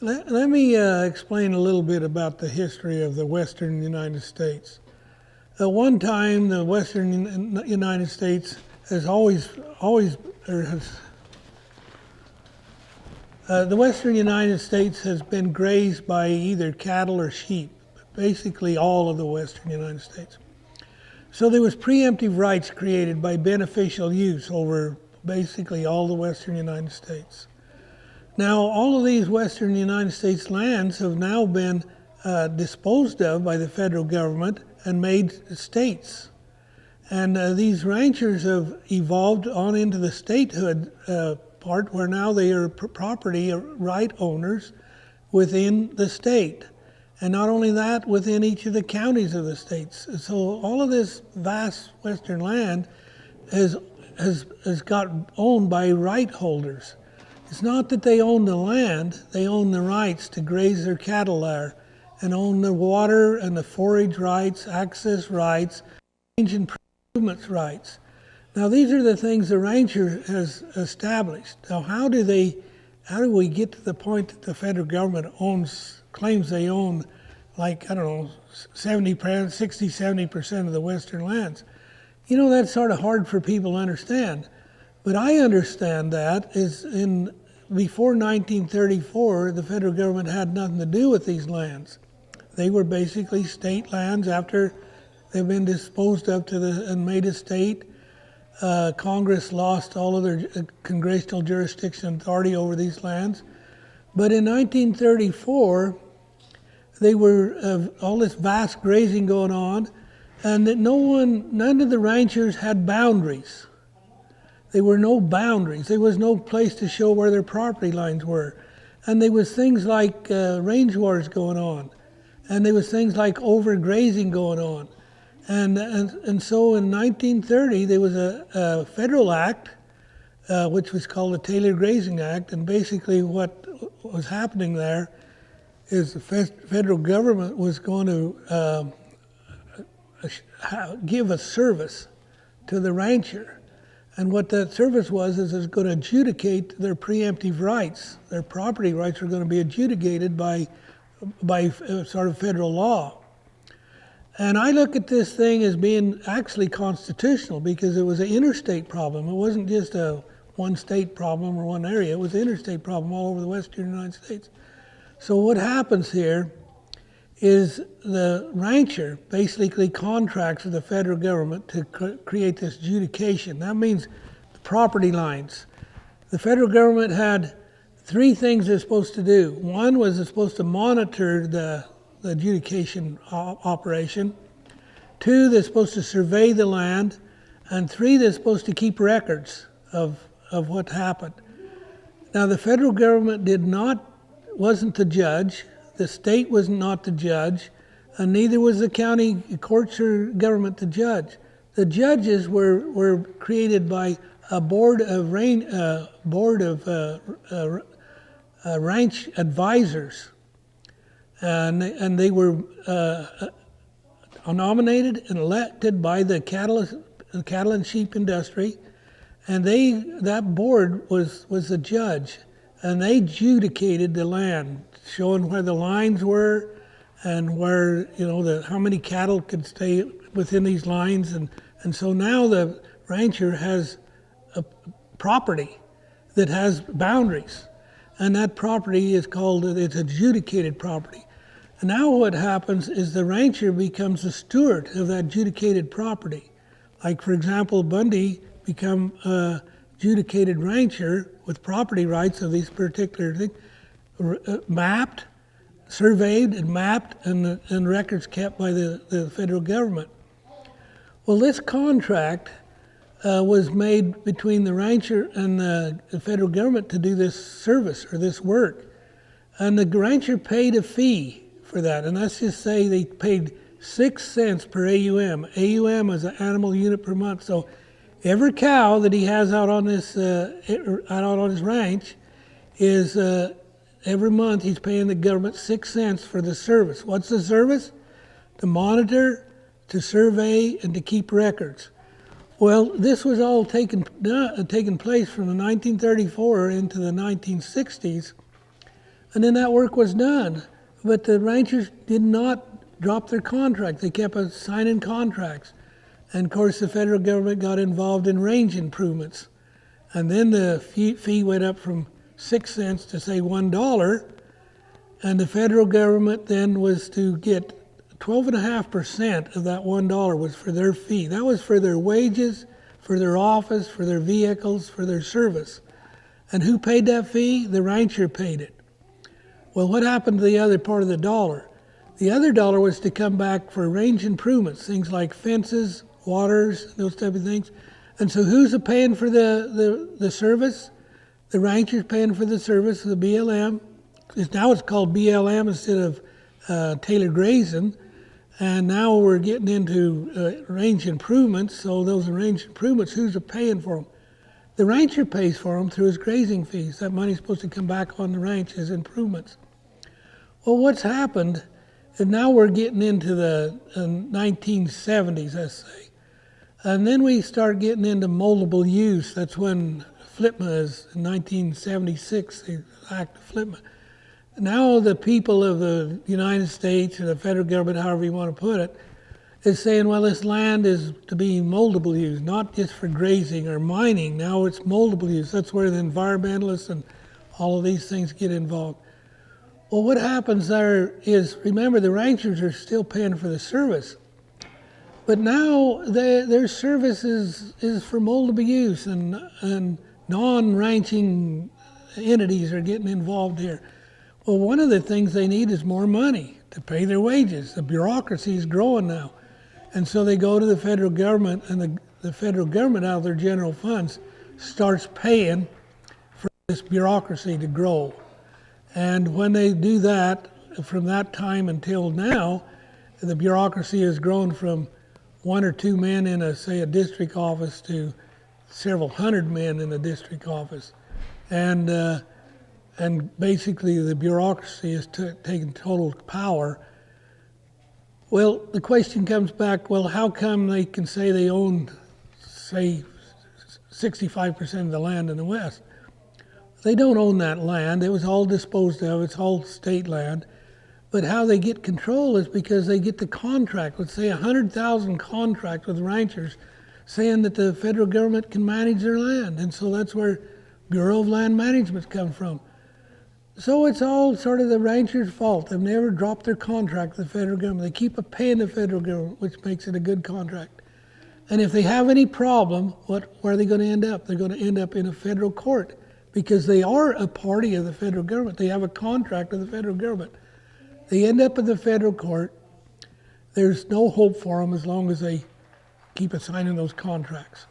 Let me explain a little bit about the history of the Western United States. At one time, the Western United States has the Western United States has been grazed by either cattle or sheep, basically all of the Western United States. So there was preemptive rights created by beneficial use over basically all the Western United States. Now, all of these Western United States lands have now been disposed of by the federal government and made states. And these ranchers have evolved on into the statehood part where now they are property right owners within the state. And not only that, within each of the counties of the states. So all of this vast Western land has got owned by right holders. It's not that they own the land, they own the rights to graze their cattle there and own the water and the forage rights, access rights, range improvements rights. Now these are the things the rancher has established. Now how do we get to the point that the federal government claims they own, like, I don't know, 60-70% of the Western lands? You know, that's sort of hard for people to understand. But I understand that before 1934, the federal government had nothing to do with these lands. They were basically state lands after they've been disposed of and made a state. Congress lost all of their congressional jurisdiction authority over these lands. But in 1934, they were all this vast grazing going on, and that none of the ranchers had boundaries. There were no boundaries. There was no place to show where their property lines were. And there was things like range wars going on. And there was things like overgrazing going on. And so in 1930, there was a federal act, which was called the Taylor Grazing Act. And basically what was happening there is the federal government was going to give a service to the rancher. And what that service was is it's going to adjudicate their preemptive rights. Their property rights are going to be adjudicated by sort of federal law. And I look at this thing as being actually constitutional because it was an interstate problem. It wasn't just a one state problem or one area. It was an interstate problem all over the Western United States. So what happens here is the rancher basically contracts with the federal government to create this adjudication. That means the property lines. The federal government had three things they're supposed to do. One was they're supposed to monitor the adjudication operation. Two, they're supposed to survey the land. And three, they're supposed to keep records of what happened. Now the federal government wasn't the judge. The state was not the judge, and neither was the county courts or government the judge. The judges were created by a board of ranch advisors, and they were nominated and elected by the cattle and sheep industry, and that board was the judge, and they adjudicated the land, showing where the lines were and where, how many cattle could stay within these lines. And so now the rancher has a property that has boundaries. And that property it's adjudicated property. And now what happens is the rancher becomes the steward of that adjudicated property. Like, for example, Bundy become a adjudicated rancher with property rights of these particular things. Mapped, surveyed, and mapped, and records kept by the federal government. Well, this contract was made between the rancher and the federal government to do this service or this work. And the rancher paid a fee for that. And let's just say they paid 6 cents per AUM. AUM is an animal unit per month. So every cow that he has out on his ranch is every month he's paying the government 6 cents for the service. What's the service? To monitor, to survey, and to keep records. Well, this was all taken place from the 1934 into the 1960s And then that work was done. But the ranchers did not drop their contract. They kept signing contracts. And of course, the federal government got involved in range improvements. And then the fee went up from 6 cents to say $1. And the federal government then was to get 12.5% of that $1 was for their fee. That was for their wages, for their office, for their vehicles, for their service. And who paid that fee? The rancher paid it. Well, what happened to the other part of the dollar? The other dollar was to come back for range improvements, things like fences, waters, those type of things. And so who's paying for the service? The rancher's paying for the service, the BLM. Now it's called BLM instead of tailored grazing. And now we're getting into range improvements. So those range improvements, who's paying for them? The rancher pays for them through his grazing fees. That money's supposed to come back on the ranch as improvements. Well, what's happened is now we're getting into the 1970s, let's say. And then we start getting into moldable use. That's when FLTMA is in 1976, the act of FLTMA. Now the people of the United States or the federal government, however you want to put it, is saying, well, this land is to be moldable use, not just for grazing or mining. Now it's moldable use. That's where the environmentalists and all of these things get involved. Well, what happens there is, remember, the ranchers are still paying for the service. But now their service is for moldable use, and non-ranching entities are getting involved here. Well, one of the things they need is more money to pay their wages. The bureaucracy is growing now. And so they go to the federal government, and the federal government, out of their general funds, starts paying for this bureaucracy to grow. And when they do that, from that time until now, the bureaucracy has grown from 1 or 2 men in a district office to several hundred men in a district office. And basically the bureaucracy has taken total power. Well, the question comes back, well, how come they can say they own, say, 65% of the land in the West? They don't own that land. It was all disposed of. It's all state land. But how they get control is because they get the contract, let's say 100,000 contract with ranchers saying that the federal government can manage their land. And so that's where Bureau of Land Management comes from. So it's all sort of the ranchers' fault. They've never dropped their contract with the federal government. They keep paying the federal government, which makes it a good contract. And if they have any problem, where are they going to end up? They're going to end up in a federal court because they are a party of the federal government. They have a contract with the federal government. They end up in the federal court. There's no hope for them as long as they keep assigning those contracts.